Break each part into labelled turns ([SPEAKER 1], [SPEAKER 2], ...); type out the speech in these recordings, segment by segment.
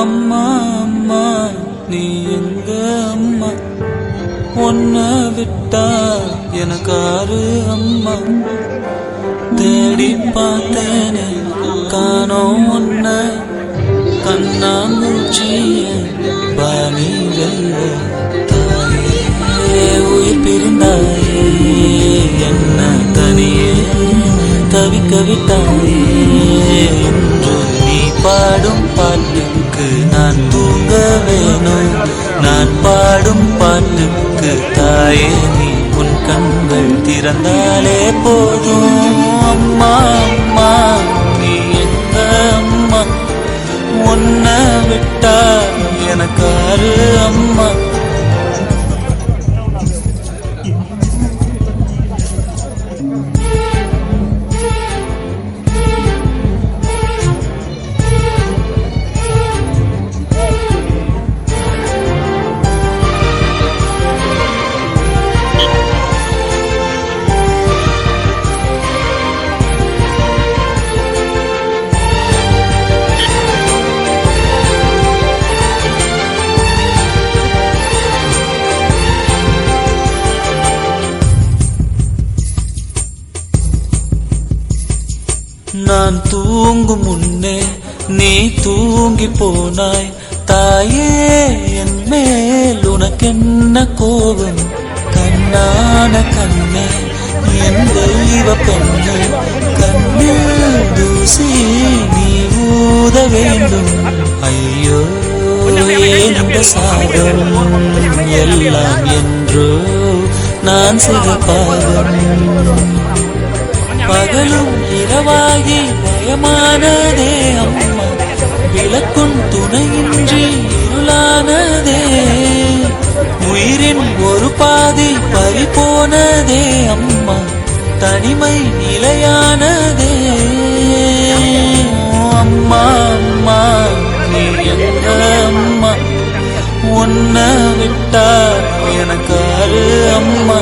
[SPEAKER 1] அம்மா அம்மா நீ எங்க அம்மா, உன்னை விட்டா எனக்காரு அம்மா. தேடி பார்த்தேனே காணோம் உன்ன, கண்ணாமூச்சிய பாணி வெல்ல. தாயே உயிர் பிரிந்தாயே, என்ன தனியே தவிக்க விட்டாயே. என்று நீ பாடும் பாட்டுக்கு நான் தூங்க வேணும், நான் பாடும் பாட்டுக்கு தாயே நீ உன் கண்கள் திறந்தாலே போதும். அம்மா அம்மா நீ எங்க அம்மா, உன்னை விட்டா எனக்காரு அம்மா. நான் தூங்கும் முன்னே நீ தூங்கி போனாய் தாயே, என் மேல் உனக்கென்ன கோபம். கண்ணான கண்ணே என் தெய்வ பெண்ணே, கண்ணில் தூசி நீ ஊத வேண்டும். ஐயோ இந்த சாதம் எல்லாம் என்றோ நான் செய்த பாவம். பகலும் இரவாகி பயமானதே அம்மா, விளக்கும் துணையின்றி இருளானதே. உயிரின் ஒரு பாதி பறி போனதே அம்மா, தனிமை நிலையானதே. அம்மா அம்மா நீ எங்க அம்மா, உன்னை விட்டா எனக்காரு அம்மா.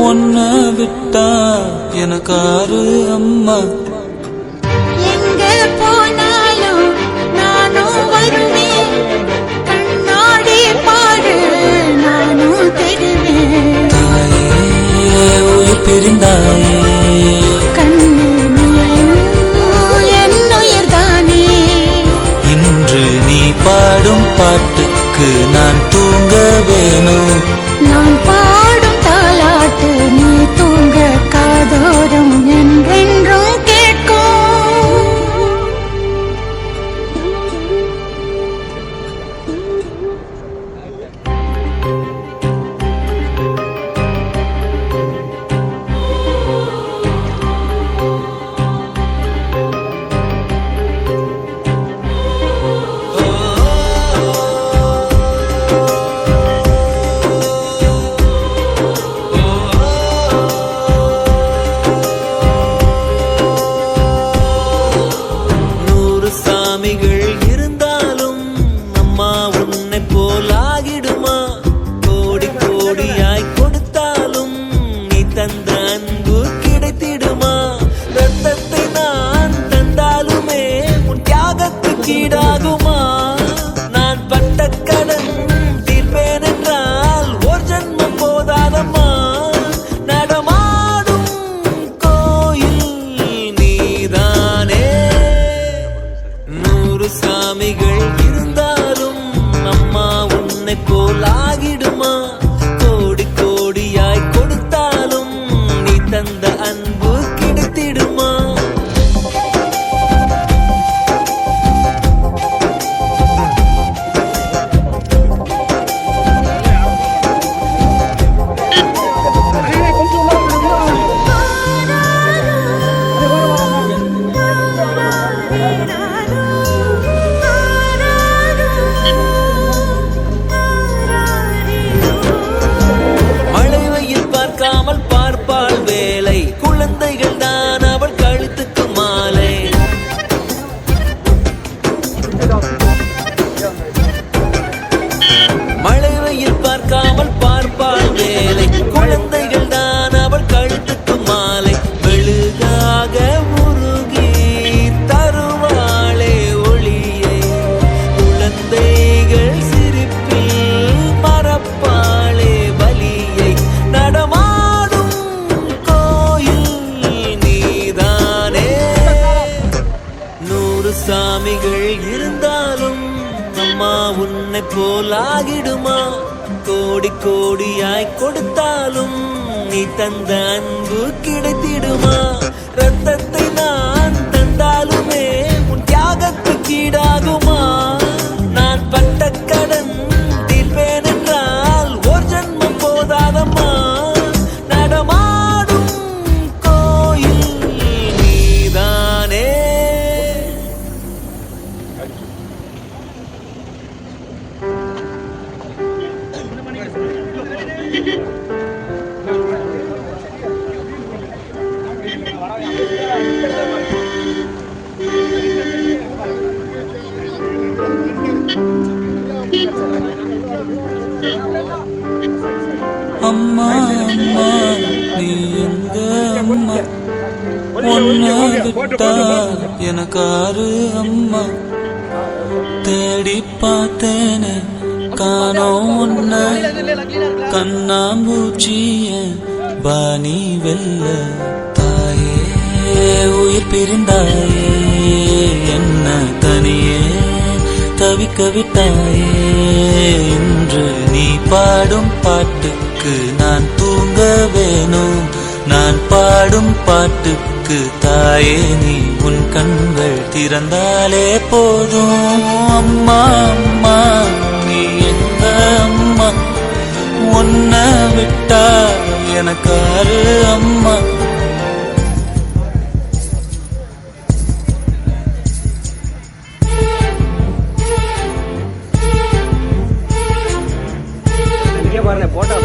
[SPEAKER 1] உன்னை விட்டா எனக்காரு அம்மா.
[SPEAKER 2] எங்க போனாலும் நானும் வருவேன், கண்ணாடி பாரு நானும் தெரிவேன்.
[SPEAKER 1] தாயே உயிர் பிரிந்தாயே,
[SPEAKER 2] கண்ணு என் உயிர்தானே.
[SPEAKER 1] இன்று நீ பாடும் பாட்டுக்கு நான் தூங்க வேணும்,
[SPEAKER 2] நான் பாடும் தாலாட்டு நீ தூங்க காதோறும் என்றென்றும் கேட்கும்.
[SPEAKER 1] உன்னை போலாகிடுமா கோடி கோடியாய் கொடுத்தாலும் நீ தந்த அன்பு கிடைத்திடுமா மழை வெயில் பார்க்காமல் பார்ப்பாள் வேலை குழந்தைகள் தான் அவள் கழுத்துக்கு மாலை மழை வெயில் பார்க்காமல் பார்ப்பாள் வேலை குழந்தைகள் தான் அவள் கழுத்துக்கு மாலை மெழுகாக உருகி தருவாளே ஒளியை குழந்தைகள் சிரிப்பில் மறப்பாளே வலியை நடமாடும் கோயில் நீதானே 100 சாமிகள் இருந்தாலும் அம்மா உன்னை போலாகிடுமா கோடி கோடியாய் கொடுத்தாலும் நீ தந்த அன்பு கிடைத்திடுமா ரத்தத்தை நான் தந்தாலுமே உன் தியாகத்துக்கு ஈடாகுமா நான் பட்ட கடன் தீர்ப்பேன் என்றால் ஒரு ஜன்மம் போதாதம்மா நடமாடும் கோயில் நீதானே அம்மா அம்மா நீ எங்க அம்மா உன்னை விட்டா எனக்காரு அம்மா தேடி பார்த்தேனே காணோம் உன்னை கண்ணாம்பூச்சிய பாணி வெல்ல தாயே உயிர் பிரிந்தாயே என்ன தனியே தவிக்க விட்டாயே இன்று நீ பாடும் பாட்டுக்கு நான் தூங்க வேணும் நான் பாடும் பாட்டுக்கு தாயே நீ உன் கண்கள் திறந்தாலே போதும் அம்மா அம்மா நீ எங்க அம்மா உன்னை விட்டா எனக்காரு அம்மா
[SPEAKER 3] பாருங்க போட்டோ